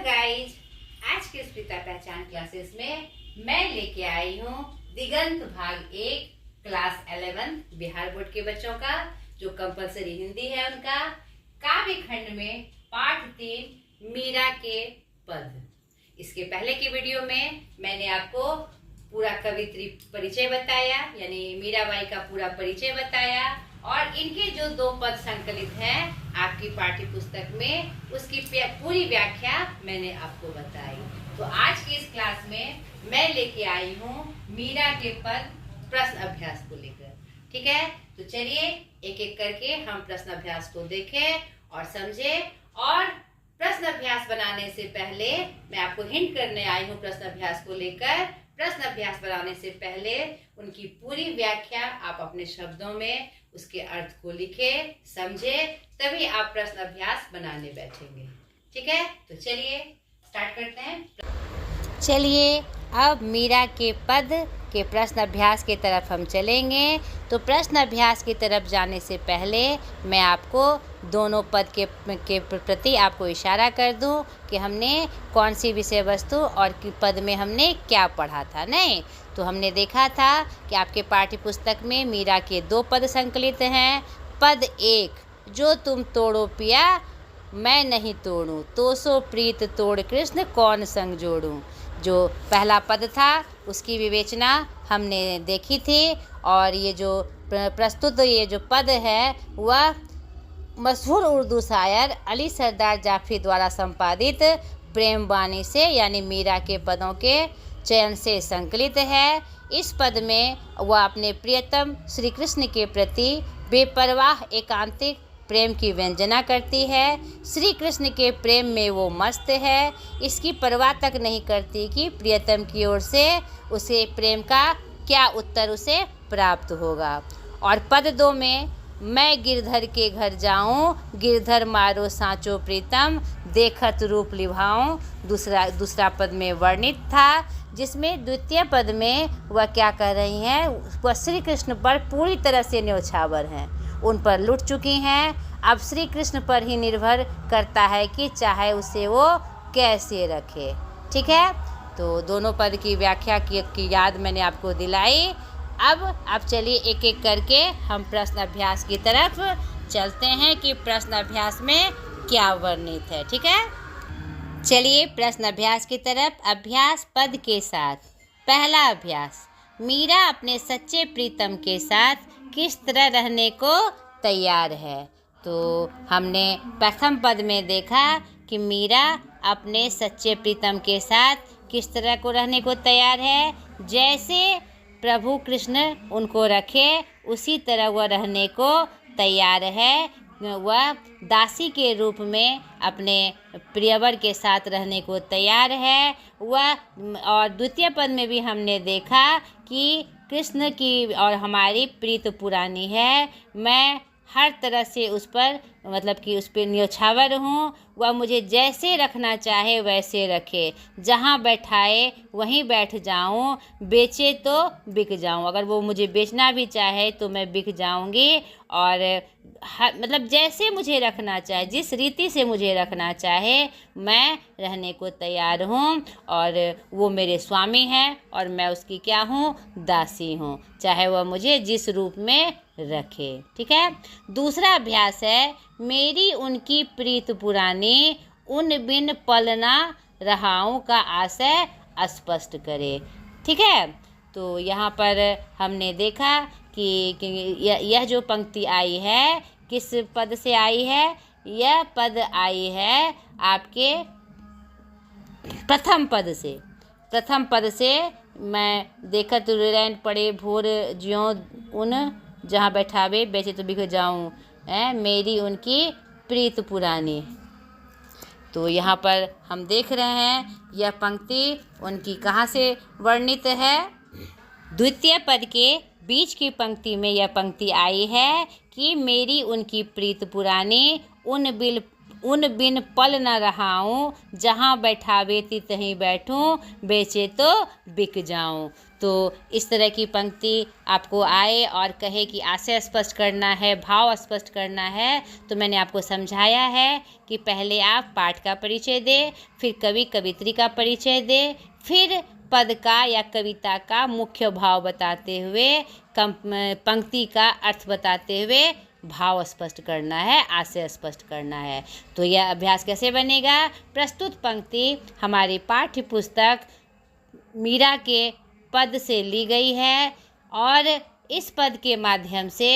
Guys, आज के स्पीता पहचान क्लासेस में मैं लेके आई हूँ दिगंत भाग 1 क्लास 11 बिहार बोर्ड के बच्चों का, जो कंपलसरी हिंदी है उनका, काव्य खंड में पाठ 3 मीरा के पद। इसके पहले की वीडियो में मैंने आपको पूरा कवित्री परिचय बताया, यानी मीराबाई का पूरा परिचय बताया, और इनके जो 2 पद संकलित हैं आपकी पाठ्य पुस्तक में, उसकी पूरी व्याख्या मैंने आपको बताई। तो आज की इस क्लास में मैं लेके आई हूँ मीरा के पद प्रश्न अभ्यास को लेकर। ठीक है, तो चलिए एक एक करके हम प्रश्न अभ्यास को देखें और समझें। और प्रश्न अभ्यास बनाने से पहले मैं आपको हिंट करने आई हूँ प्रश्न अभ्यास को लेकर। प्रश्न अभ्यास बनाने से पहले उनकी पूरी व्याख्या आप अपने शब्दों में उसके अर्थ को लिखे, समझे, तभी आप प्रश्न अभ्यास बनाने बैठेंगे। ठीक है, तो चलिए स्टार्ट करते हैं। चलिए अब मीरा के पद के प्रश्न अभ्यास की तरफ हम चलेंगे। तो प्रश्न अभ्यास की तरफ जाने से पहले मैं आपको दोनों पद के प्रति आपको इशारा कर दूं कि हमने कौन सी विषय वस्तु और पद में हमने क्या पढ़ा था। नहीं, तो हमने देखा था कि आपके पाठ्य पुस्तक में मीरा के 2 पद संकलित हैं। पद 1, जो तुम तोड़ो पिया मैं नहीं तोड़ूं, तो सो प्रीत तोड़ कृष्ण कौन संग जोड़ूं। जो पहला पद था उसकी विवेचना हमने देखी थी, और ये जो प्रस्तुत ये जो पद है वह मशहूर उर्दू शायर अली सरदार जाफरी द्वारा संपादित प्रेम वाणी से, यानी मीरा के पदों के चयन से संकलित है। इस पद में वह अपने प्रियतम श्री कृष्ण के प्रति बेपरवाह एकांतिक प्रेम की व्यंजना करती है। श्री कृष्ण के प्रेम में वो मस्त है, इसकी परवाह तक नहीं करती कि प्रियतम की ओर से उसे प्रेम का क्या उत्तर उसे प्राप्त होगा। और पद 2 में मैं गिरधर के घर जाऊं, गिरधर मारो सांचो प्रीतम, देखत रूप लिभाऊं, दूसरा पद में वर्णित था, जिसमें द्वितीय पद में वह क्या कह रही हैं, वह श्री कृष्ण पर पूरी तरह से न्योछावर हैं, उन पर लुट चुकी हैं। अब श्री कृष्ण पर ही निर्भर करता है कि चाहे उसे वो कैसे रखे। ठीक है, तो दोनों पद की व्याख्या की याद मैंने आपको दिलाई। अब चलिए एक एक करके हम प्रश्न अभ्यास की तरफ चलते हैं कि प्रश्न अभ्यास में क्या वर्णित है। ठीक है, चलिए प्रश्न अभ्यास की तरफ। अभ्यास पद के साथ। पहला अभ्यास, मीरा अपने सच्चे प्रीतम के साथ किस तरह रहने को तैयार है। तो हमने प्रथम पद में देखा कि मीरा अपने सच्चे प्रीतम के साथ किस तरह को रहने को तैयार है, जैसे प्रभु कृष्ण उनको रखे उसी तरह वह रहने को तैयार है। वह दासी के रूप में अपने प्रियवर के साथ रहने को तैयार है वह। और द्वितीय पद में भी हमने देखा कि कृष्ण की और हमारी प्रीत पुरानी है, मैं हर तरह से उस पर मतलब कि उस पर न्योछावर हूँ। वह मुझे जैसे रखना चाहे वैसे रखे, जहाँ बैठाए वहीं बैठ जाऊँ, बेचे तो बिक जाऊँ, अगर वो मुझे बेचना भी चाहे तो मैं बिक जाऊँगी। और मतलब जैसे मुझे रखना चाहे, जिस रीति से मुझे रखना चाहे मैं रहने को तैयार हूँ, और वो मेरे स्वामी हैं और मैं उसकी क्या हूँ, दासी हूँ, चाहे वह मुझे जिस रूप में रखे। ठीक है, दूसरा अभ्यास है, मेरी उनकी प्रीत पुरानी, उन बिन पलना रहाऊं का आशय स्पष्ट करे। ठीक है, तो यहाँ पर हमने देखा कि यह जो पंक्ति आई है किस पद से आई है, यह पद आई है आपके प्रथम पद से। मैं देखत रैन पड़े भोर ज्यों उन, जहाँ बैठावे बेचे तो बिक जाऊँ, मेरी उनकी प्रीत पुरानी। तो यहाँ पर हम देख रहे हैं यह पंक्ति उनकी कहाँ से वर्णित है। द्वितीय पद के बीच की पंक्ति में यह पंक्ति आई है कि मेरी उनकी प्रीत पुरानी, उन बिन पल न रहाऊं, जहाँ बैठावेती तहीं बैठूं, बेचे तो बिक जाऊं। तो इस तरह की पंक्ति आपको आए और कहे कि आशय स्पष्ट करना है, भाव स्पष्ट करना है, तो मैंने आपको समझाया है कि पहले आप पाठ का परिचय दें, फिर कवि कवित्री का परिचय दें, फिर पद का या कविता का मुख्य भाव बताते हुए पंक्ति का अर्थ बताते हुए भाव स्पष्ट करना है, आशय स्पष्ट करना है। तो यह अभ्यास कैसे बनेगा? प्रस्तुत पंक्ति हमारी पाठ्य पुस्तक मीरा के पद से ली गई है और इस पद के माध्यम से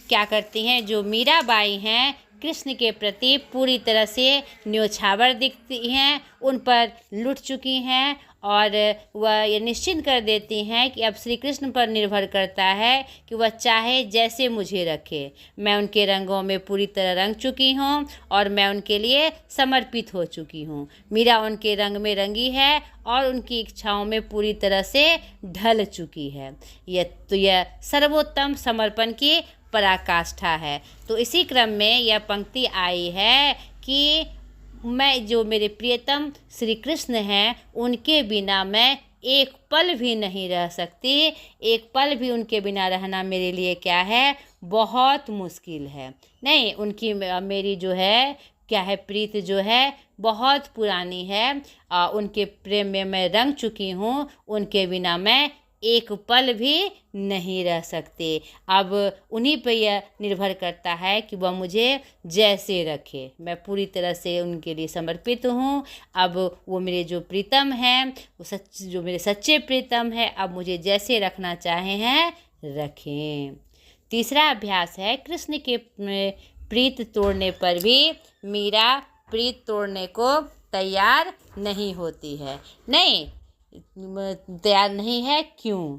क्या करती हैं, जो मीराबाई हैं कृष्ण के प्रति पूरी तरह से न्योछावर दिखती हैं, उन पर लुट चुकी हैं और वह ये निश्चित कर देती हैं कि अब श्री कृष्ण पर निर्भर करता है कि वह चाहे जैसे मुझे रखे। मैं उनके रंगों में पूरी तरह रंग चुकी हूँ और मैं उनके लिए समर्पित हो चुकी हूँ। मीरा उनके रंग में रंगी है और उनकी इच्छाओं में पूरी तरह से ढल चुकी है। यह सर्वोत्तम समर्पण की पराकाष्ठा है। तो इसी क्रम में यह पंक्ति आई है कि मैं, जो मेरे प्रियतम श्री कृष्ण हैं, उनके बिना मैं एक पल भी नहीं रह सकती। एक पल भी उनके बिना रहना मेरे लिए क्या है, बहुत मुश्किल है। नहीं, उनकी मेरी जो है क्या है, प्रीत जो है बहुत पुरानी है। उनके प्रेम में मैं रंग चुकी हूँ, उनके बिना मैं एक पल भी नहीं रह सकते। अब उन्हीं पर यह निर्भर करता है कि वह मुझे जैसे रखे। मैं पूरी तरह से उनके लिए समर्पित हूँ। अब वो मेरे जो प्रीतम हैं, वो जो मेरे सच्चे प्रीतम हैं, अब मुझे जैसे रखना चाहे हैं रखें। तीसरा अभ्यास है, कृष्ण के प्रीत तोड़ने पर भी मीरा प्रीत तोड़ने को तैयार नहीं होती है। नहीं, तैयार नहीं है। क्यों?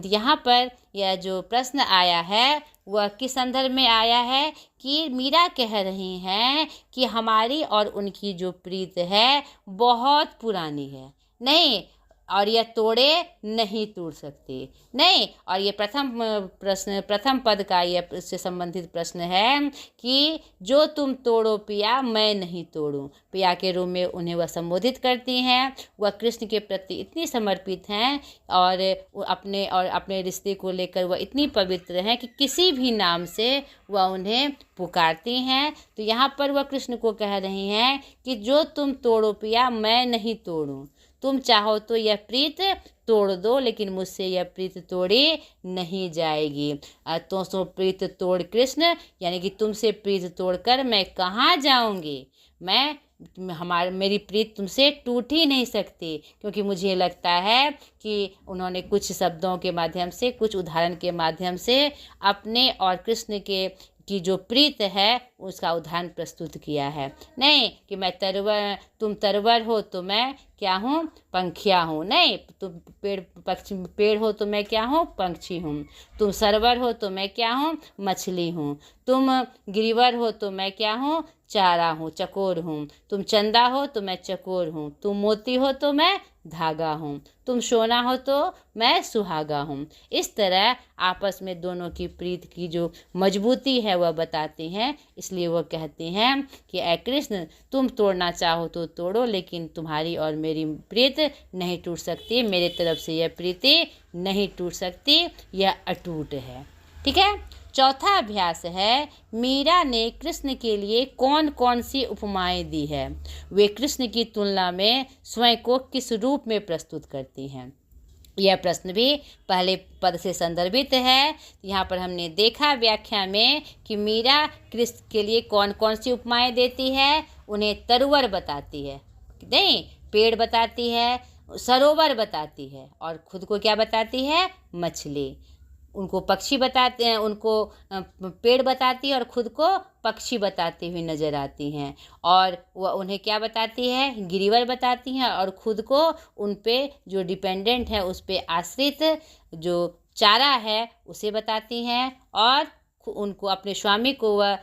यहाँ पर यह जो प्रश्न आया है वह किस संदर्भ में आया है कि मीरा कह रही हैं कि हमारी और उनकी जो प्रीत है बहुत पुरानी है। नहीं, और यह तोड़े नहीं टूट सकती। नहीं, और ये प्रथम पद का यह इससे संबंधित प्रश्न है कि जो तुम तोड़ो पिया मैं नहीं तोड़ूं। पिया के रूप में उन्हें वह संबोधित करती हैं। वह कृष्ण के प्रति इतनी समर्पित हैं और अपने रिश्ते को लेकर वह इतनी पवित्र हैं कि किसी भी नाम से वह उन्हें पुकारती हैं। तो यहाँ पर वह कृष्ण को कह रही हैं कि जो तुम तोड़ो पिया मैं नहीं तोड़ूं। तुम चाहो तो यह प्रीत तोड़ दो, लेकिन मुझसे यह प्रीत तोड़ी नहीं जाएगी। तो सो प्रीत तोड़ कृष्ण, यानी कि तुमसे प्रीत तोड़कर मैं कहाँ जाऊंगी। मेरी प्रीत तुमसे टूट ही नहीं सकती, क्योंकि मुझे लगता है कि उन्होंने कुछ शब्दों के माध्यम से, कुछ उदाहरण के माध्यम से अपने और कृष्ण की जो प्रीत है उसका उदाहरण प्रस्तुत किया है। नहीं कि तुम तरवर हो तो मैं क्या हूँ, पंखिया हूँ। नहीं, तुम पेड़ हो तो मैं क्या हूँ, पंछी हूँ। तुम सरवर हो तो मैं क्या हूँ, मछली हूँ। तुम गिरिवर हो तो मैं क्या हूँ, चारा हूँ, चकोर हूँ। तुम चंदा हो तो मैं चकोर हूँ। तुम मोती हो तो मैं धागा हूँ। तुम सोना हो तो मैं सुहागा हूँ। इस तरह आपस में दोनों की प्रीत की जो मजबूती है वह बताती हैं। इसलिए वह कहती हैं कि ऐ कृष्ण, तुम तोड़ना चाहो तो तोड़ो, लेकिन तुम्हारी और मेरी प्रीत नहीं टूट सकती। मेरे तरफ से यह प्रीति नहीं टूट सकती, यह अटूट है। ठीक है। चौथा अभ्यास है, मीरा ने कृष्ण के लिए कौन कौन सी उपमाएं दी है, वे कृष्ण की तुलना में स्वयं को किस रूप में प्रस्तुत करती हैं। यह प्रश्न भी पहले पद से संदर्भित है। यहाँ पर हमने देखा व्याख्या में कि मीरा कृष्ण के लिए कौन कौन सी उपमाएं देती है। उन्हें तरवर बताती है, नहीं, पेड़ बताती है, सरोवर बताती है, और खुद को क्या बताती है, मछली। उनको पक्षी बताते हैं, उनको पेड़ बताती है और खुद को पक्षी बताती हुई नजर आती हैं। और वह उन्हें क्या बताती है, गिरिवर बताती हैं, और खुद को उन पे जो डिपेंडेंट है, उस पे आश्रित जो चारा है उसे बताती हैं। और उनको, अपने स्वामी को वह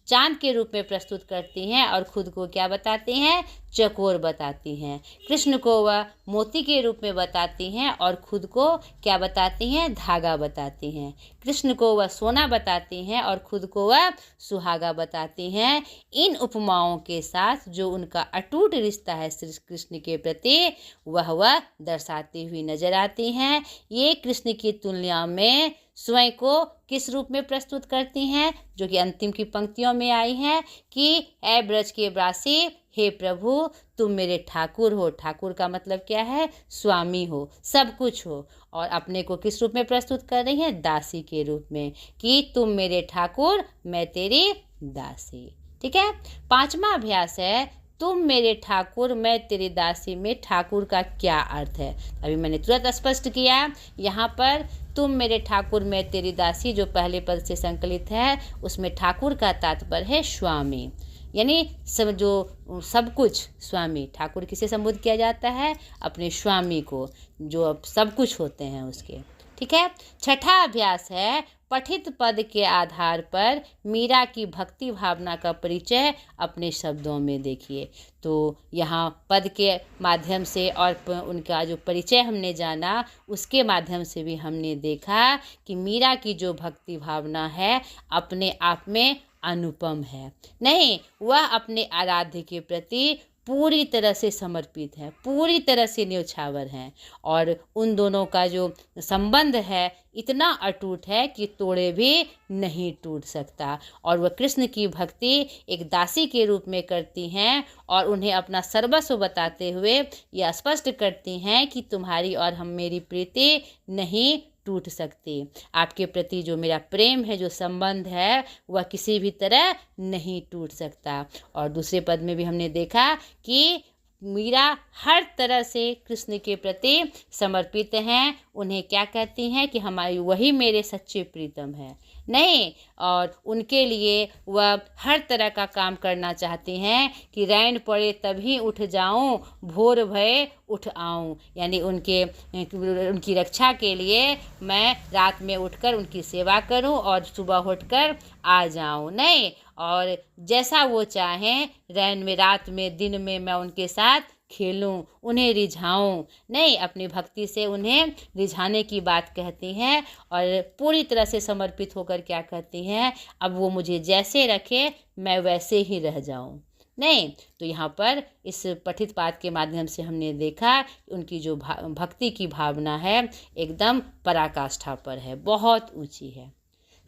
चांद के रूप में प्रस्तुत करती हैं और खुद को क्या बताती हैं, चकोर बताती हैं। कृष्ण को वह मोती के रूप में बताती हैं और खुद को क्या बताती हैं, धागा बताती हैं। कृष्ण को वह सोना बताती हैं और खुद को वह सुहागा बताती हैं। इन उपमाओं के साथ जो उनका अटूट रिश्ता है श्री कृष्ण के प्रति वह दर्शाती हुई नजर आती हैं। ये कृष्ण की तुलना में स्वयं को किस रूप में प्रस्तुत करती हैं, जो कि अंतिम की पंक्तियों में आई हैं कि ऐ ब्रज के वासी, हे प्रभु तुम मेरे ठाकुर हो। ठाकुर का मतलब क्या है, स्वामी हो, सब कुछ हो। और अपने को किस रूप में प्रस्तुत कर रही हैं, दासी के रूप में, कि तुम मेरे ठाकुर मैं तेरी दासी। ठीक है। 5वां अभ्यास है तुम मेरे ठाकुर मैं तेरी दासी में ठाकुर का क्या अर्थ है। अभी मैंने तुरंत स्पष्ट किया। यहाँ पर तुम मेरे ठाकुर मैं तेरी दासी जो पहले पद से संकलित है, उसमें ठाकुर का तात्पर्य है स्वामी, यानी सब कुछ। स्वामी, ठाकुर किसे संबोधित किया जाता है, अपने स्वामी को, जो अब सब कुछ होते हैं उसके। ठीक है। 6ठा अभ्यास है पठित पद के आधार पर मीरा की भक्ति भावना का परिचय अपने शब्दों में देखिए। तो यहाँ पद के माध्यम से और उनका जो परिचय हमने जाना, उसके माध्यम से भी हमने देखा कि मीरा की जो भक्ति भावना है अपने आप में अनुपम है। नहीं, वह अपने आराध्य के प्रति पूरी तरह से समर्पित है, पूरी तरह से न्योछावर हैं, और उन दोनों का जो संबंध है इतना अटूट है कि तोड़े भी नहीं टूट सकता। और वह कृष्ण की भक्ति एक दासी के रूप में करती हैं और उन्हें अपना सर्वस्व बताते हुए यह स्पष्ट करती हैं कि तुम्हारी और हम मेरी प्रीति नहीं टूट सकती। आपके प्रति जो मेरा प्रेम है, जो संबंध है, वह किसी भी तरह नहीं टूट सकता। और दूसरे पद में भी हमने देखा कि मीरा हर तरह से कृष्ण के प्रति समर्पित हैं। उन्हें क्या कहती हैं कि हमारी वही मेरे सच्चे प्रीतम है। नहीं, और उनके लिए वह हर तरह का काम करना चाहती हैं कि रैन पड़े तभी उठ जाऊं, भोर भये उठ आऊं, यानी उनकी रक्षा के लिए मैं रात में उठकर उनकी सेवा करूं और सुबह उठकर आ जाऊं। नहीं, और जैसा वो चाहें रैन में, रात में, दिन में मैं उनके साथ खेलूं, उन्हें रिझाऊं। नहीं, अपनी भक्ति से उन्हें रिझाने की बात कहती हैं और पूरी तरह से समर्पित होकर क्या कहती हैं, अब वो मुझे जैसे रखे मैं वैसे ही रह जाऊं। नहीं, तो यहाँ पर इस पठित पाठ के माध्यम से हमने देखा उनकी जो भक्ति की भावना है एकदम पराकाष्ठा पर है, बहुत ऊंची है।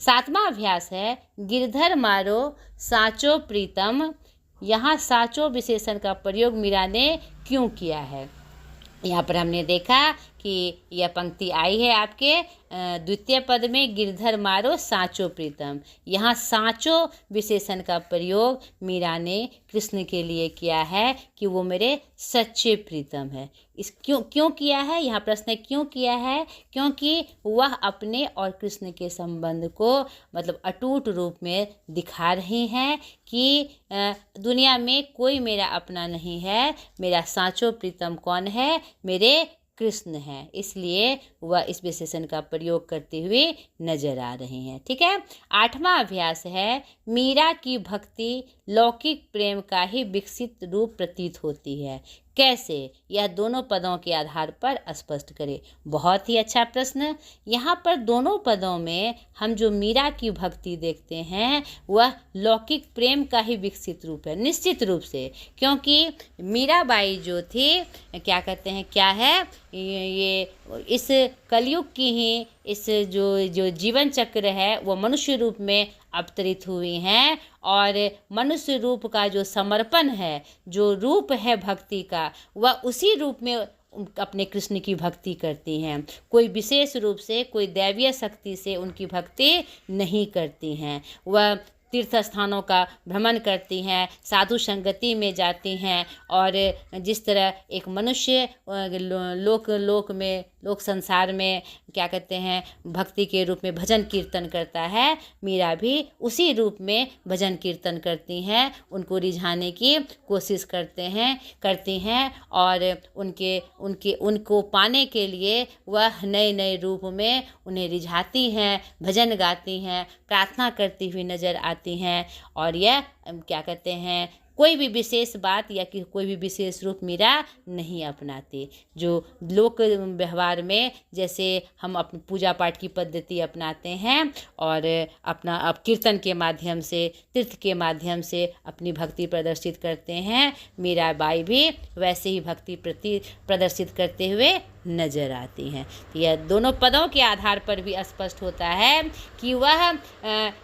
7वां अभ्यास है गिरधर मारो साचो प्रीतम। यहाँ साचो विशेषण का प्रयोग मीरा ने क्यों किया है। यहाँ पर हमने देखा कि यह पंक्ति आई है आपके द्वितीय पद में, गिरधर मारो साचो प्रीतम। यहाँ साचो विशेषण का प्रयोग मीरा ने कृष्ण के लिए किया है कि वो मेरे सच्चे प्रीतम है। इस क्यों किया है, यहाँ प्रश्न है क्यों किया है, क्योंकि वह अपने और कृष्ण के संबंध को मतलब अटूट रूप में दिखा रही हैं कि दुनिया में कोई मेरा अपना नहीं है, मेरा साचो प्रीतम कौन है, मेरे कृष्ण हैं। इसलिए वह इस विशेषण का प्रयोग करते हुए नजर आ रहे हैं। ठीक है। 8वां अभ्यास है मीरा की भक्ति लौकिक प्रेम का ही विकसित रूप प्रतीत होती है। कैसे, यह दोनों पदों के आधार पर स्पष्ट करें। बहुत ही अच्छा प्रश्न। यहाँ पर दोनों पदों में हम जो मीरा की भक्ति देखते हैं वह लौकिक प्रेम का ही विकसित रूप है, निश्चित रूप से, क्योंकि मीराबाई जो थी क्या कहते हैं, क्या है ये इस कलयुग की ही इस जो जीवन चक्र है वो मनुष्य रूप में अवतरित हुई हैं, और मनुष्य रूप का जो समर्पण है, जो रूप है भक्ति का, वह उसी रूप में अपने कृष्ण की भक्ति करती हैं। कोई विशेष रूप से, कोई दैवीय शक्ति से उनकी भक्ति नहीं करती हैं। वह तीर्थ स्थानों का भ्रमण करती हैं, साधु संगति में जाती हैं, और जिस तरह एक मनुष्य लोक संसार में क्या कहते हैं भक्ति के रूप में भजन कीर्तन करता है, मीरा भी उसी रूप में भजन कीर्तन करती हैं, उनको रिझाने की कोशिश करती हैं और उनको पाने के लिए वह नए नए रूप में उन्हें रिझाती हैं, भजन गाती हैं, प्रार्थना करती हुई नजर आती अपनाती हैं और यह क्या कहते हैं कोई भी विशेष बात या कि कोई भी विशेष रूप मीरा नहीं अपनाती। जो लोक व्यवहार में जैसे हम अपनी पूजा पाठ की पद्धति अपनाते हैं और अपना कीर्तन के माध्यम से, तीर्थ के माध्यम से अपनी भक्ति प्रदर्शित करते हैं, मीराबाई भी वैसे ही भक्ति प्रदर्शित करते हुए नजर आती हैं। तो यह दोनों पदों के आधार पर भी स्पष्ट होता है कि वह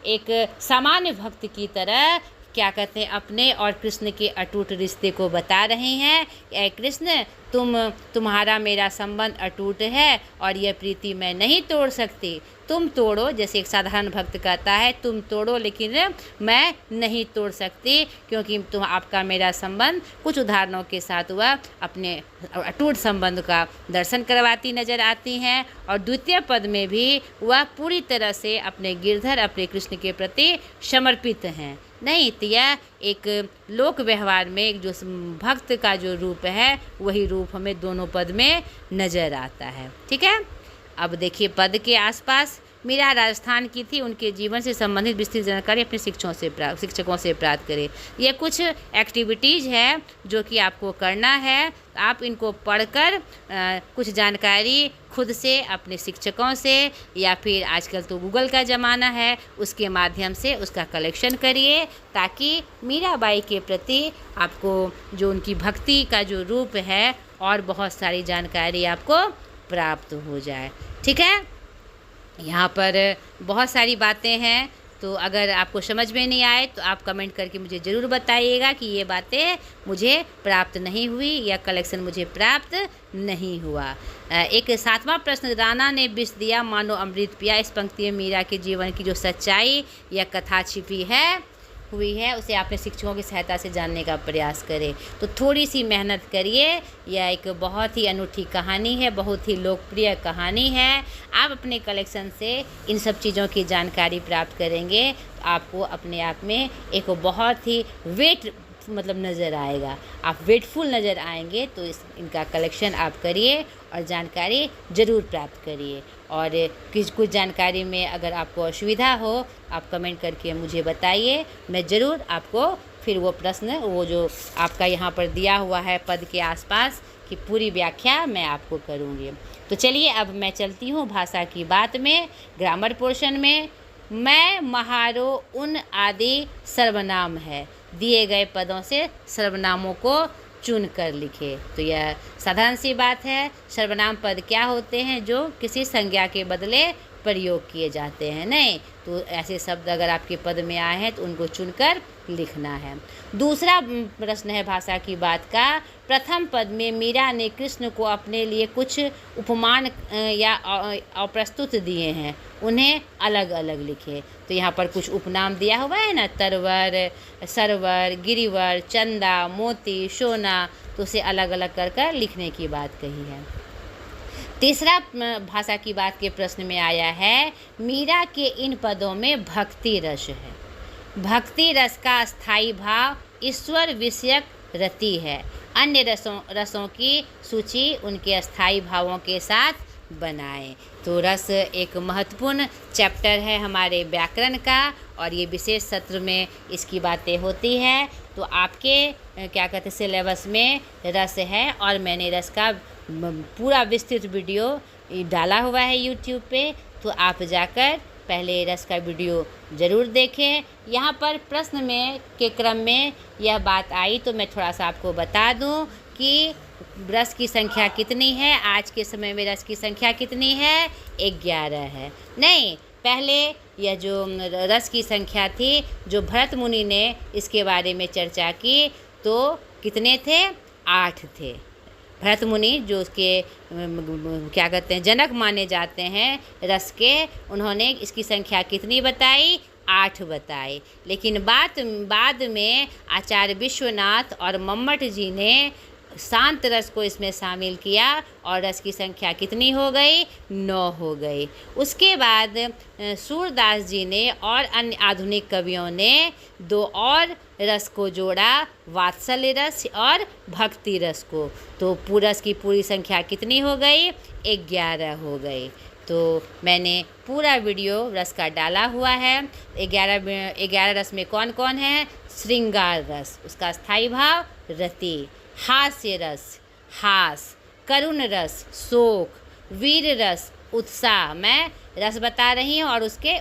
एक सामान्य भक्त की तरह क्या कहते हैं अपने और कृष्ण के अटूट रिश्ते को बता रहे हैं। ऐ कृष्ण, तुम्हारा मेरा संबंध अटूट है और यह प्रीति मैं नहीं तोड़ सकती। तुम तोड़ो, जैसे एक साधारण भक्त कहता है, तुम तोड़ो लेकिन मैं नहीं तोड़ सकती, क्योंकि आपका मेरा संबंध कुछ उदाहरणों के साथ वह अपने अटूट संबंध का दर्शन करवाती नजर आती हैं। और द्वितीय पद में भी वह पूरी तरह से अपने गिरधर, अपने कृष्ण के प्रति समर्पित हैं। नहीं तो यह एक लोक व्यवहार में एक जो भक्त का जो रूप है वही रूप हमें दोनों पद में नजर आता है। ठीक है, अब देखिए पद के आसपास मीरा राजस्थान की थी, उनके जीवन से संबंधित विस्तृत जानकारी अपने शिक्षकों से प्राप्त करें। ये कुछ एक्टिविटीज़ है जो कि आपको करना है। आप इनको पढ़कर कुछ जानकारी खुद से, अपने शिक्षकों से, या फिर आजकल तो गूगल का ज़माना है उसके माध्यम से उसका कलेक्शन करिए, ताकि मीराबाई के प्रति आपको जो उनकी भक्ति का जो रूप है और बहुत सारी जानकारी आपको प्राप्त हो जाए। ठीक है, यहाँ पर बहुत सारी बातें हैं, तो अगर आपको समझ में नहीं आए तो आप कमेंट करके मुझे ज़रूर बताइएगा कि ये बातें मुझे प्राप्त नहीं हुई या कलेक्शन मुझे प्राप्त नहीं हुआ। एक 7वां प्रश्न, राणा ने विष दिया मानो अमृत पिया। इस पंक्ति में मीरा के जीवन की जो सच्चाई या कथा छिपी हुई है उसे आपने शिक्षकों की सहायता से जानने का प्रयास करें। तो थोड़ी सी मेहनत करिए। यह एक बहुत ही अनूठी कहानी है, बहुत ही लोकप्रिय कहानी है। आप अपने कलेक्शन से इन सब चीज़ों की जानकारी प्राप्त करेंगे तो आपको अपने आप में एक बहुत ही नज़र आएगा, आप वेटफुल नज़र आएंगे। तो इनका कलेक्शन आप करिए और जानकारी ज़रूर प्राप्त करिए। और कुछ जानकारी में अगर आपको असुविधा हो आप कमेंट करके मुझे बताइए, मैं ज़रूर आपको फिर वो प्रश्न, वो जो आपका यहाँ पर दिया हुआ है पद के आसपास की पूरी व्याख्या मैं आपको करूँगी। तो चलिए अब मैं चलती हूँ भाषा की बात में, ग्रामर पोर्शन में। मैं, महारो, उन आदि सर्वनाम है। दिए गए पदों से सर्वनामों को चुन कर लिखे। तो यह साधारण सी बात है। सर्वनाम पद क्या होते हैं? जो किसी संज्ञा के बदले प्रयोग किए जाते हैं। नहीं तो ऐसे शब्द अगर आपके पद में आए हैं तो उनको चुनकर लिखना है। दूसरा प्रश्न है भाषा की बात का। प्रथम पद में मीरा ने कृष्ण को अपने लिए कुछ उपमान या अप्रस्तुत दिए हैं, उन्हें अलग अलग लिखे। तो यहाँ पर कुछ उपनाम दिया हुआ है ना, तरवर, सरवर, गिरिवर, चंदा, मोती, सोना, तो उसे अलग अलग कर लिखने की बात कही है। तीसरा भाषा की बात के प्रश्न में आया है, मीरा के इन पदों में भक्ति रस है। भक्ति रस का स्थायी भाव ईश्वर विषयक रति है। अन्य रसों की सूची उनके अस्थायी भावों के साथ बनाएं। तो रस एक महत्वपूर्ण चैप्टर है हमारे व्याकरण का और ये विशेष सत्र में इसकी बातें होती है। तो आपके क्या कहते हैं सिलेबस में रस है और मैंने रस का पूरा विस्तृत वीडियो डाला हुआ है यूट्यूब पे, तो आप जाकर पहले रस का वीडियो ज़रूर देखें। यहाँ पर प्रश्न में के क्रम में यह बात आई तो मैं थोड़ा सा आपको बता दूँ कि रस की संख्या कितनी है। आज के समय में रस की संख्या कितनी है? 11 है। नहीं, पहले यह जो रस की संख्या थी जो भरत मुनि ने इसके बारे में चर्चा की तो कितने थे? 8 थे। भरत मुनि जो उसके क्या कहते हैं जनक माने जाते हैं रस के, उन्होंने इसकी संख्या कितनी बताई? 8 बताई। लेकिन बाद में आचार्य विश्वनाथ और मम्मट जी ने शांत रस को इसमें शामिल किया और रस की संख्या कितनी हो गई? 9 हो गई। उसके बाद सूरदास जी ने और अन्य आधुनिक कवियों ने 2 और रस को जोड़ा, वात्सल्य रस और भक्ति रस को। तो रस की पूरी संख्या कितनी हो गई? 11 हो गई। तो मैंने पूरा वीडियो रस का डाला हुआ है। 11 रस में कौन कौन है? श्रृंगार रस, उसका स्थायी भाव रति, हास्य रस हास, करुण रस शोक, वीर रस उत्साह, मैं रस बता रही हूँ और उसके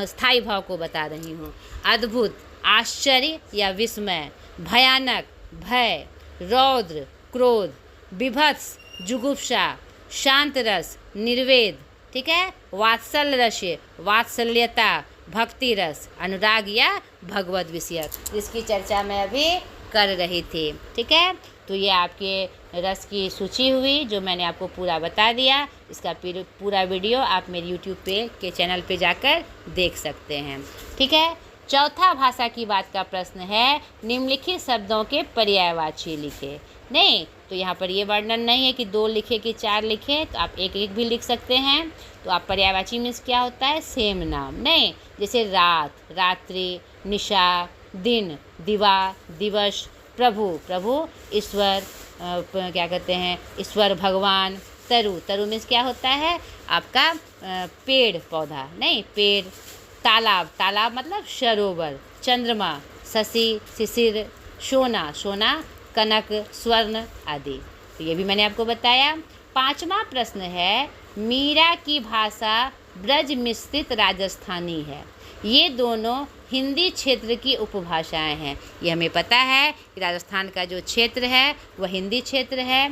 स्थायी भाव को बता रही हूँ। अद्भुत आश्चर्य या विस्मय, भयानक भय, रौद्र क्रोध, विभत्स जुगुप्सा, शांत रस निर्वेद, ठीक है, वात्सल रस वात्सल्यता, भक्ति रस अनुराग या भगवत विषय, जिसकी चर्चा मैं अभी कर रही थी। ठीक है, तो ये आपके रस की सूची हुई जो मैंने आपको पूरा बता दिया। इसका पूरा वीडियो आप मेरे यूट्यूब के चैनल पे जाकर देख सकते हैं। ठीक है, चौथा भाषा की बात का प्रश्न है, निम्नलिखित शब्दों के पर्यायवाची लिखे। नहीं, तो यहाँ पर ये वर्णन नहीं है कि 2 लिखे कि 4 लिखे, तो आप एक एक भी लिख सकते हैं। तो आप पर्यायवाची मीन्स क्या होता है? सेम नाम। नहीं, जैसे रात रात्रि, निशा दिन, दिवा दिवस, प्रभु प्रभु, ईश्वर क्या कहते हैं? ईश्वर भगवान। तरु मीन्स क्या होता है? आपका पेड़ पौधा, नहीं पेड़। तालाब मतलब सरोवर। चंद्रमा, शशि शिशिर, सोना कनक स्वर्ण आदि। तो ये भी मैंने आपको बताया। 5वां प्रश्न है, मीरा की भाषा ब्रज मिश्रित राजस्थानी है। ये दोनों हिंदी क्षेत्र की उपभाषाएं हैं। ये हमें पता है कि राजस्थान का जो क्षेत्र है वह हिंदी क्षेत्र है।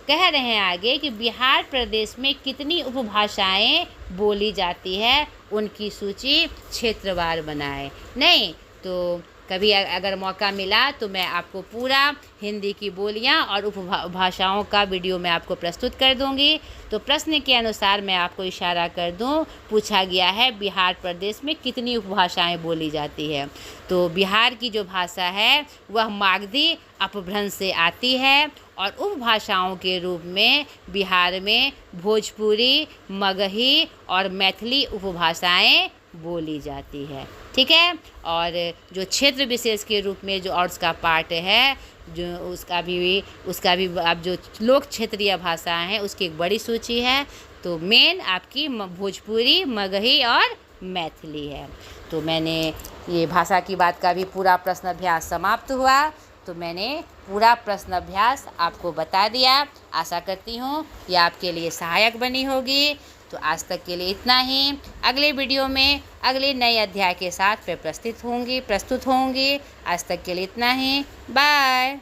कह रहे हैं आगे कि बिहार प्रदेश में कितनी उपभाषाएं बोली जाती है, उनकी सूची क्षेत्रवार बनाए। नहीं, तो कभी अगर मौका मिला तो मैं आपको पूरा हिंदी की बोलियां और उपभाषाओं का वीडियो मैं आपको प्रस्तुत कर दूंगी। तो प्रश्न के अनुसार मैं आपको इशारा कर दूं, पूछा गया है बिहार प्रदेश में कितनी उपभाषाएं बोली जाती है। तो बिहार की जो भाषा है वह मागधी अपभ्रंश से आती है और उपभाषाओं के रूप में बिहार में भोजपुरी, मगही और मैथिली उपभाषाएं बोली जाती है। ठीक है, और जो क्षेत्र विशेष के रूप में जो और उसका पार्ट है, जो उसका भी अब जो लोक क्षेत्रीय भाषाएं हैं उसकी एक बड़ी सूची है। तो मेन आपकी भोजपुरी, मगही और मैथिली है। तो मैंने ये भाषा की बात का भी पूरा प्रश्न अभ्यास समाप्त हुआ। तो मैंने पूरा प्रश्न अभ्यास आपको बता दिया। आशा करती हूँ ये आपके लिए सहायक बनी होगी। तो आज तक के लिए इतना ही। अगले वीडियो में अगले नए अध्याय के साथ मैं प्रस्तुत होंगी। आज तक के लिए इतना ही। बाय।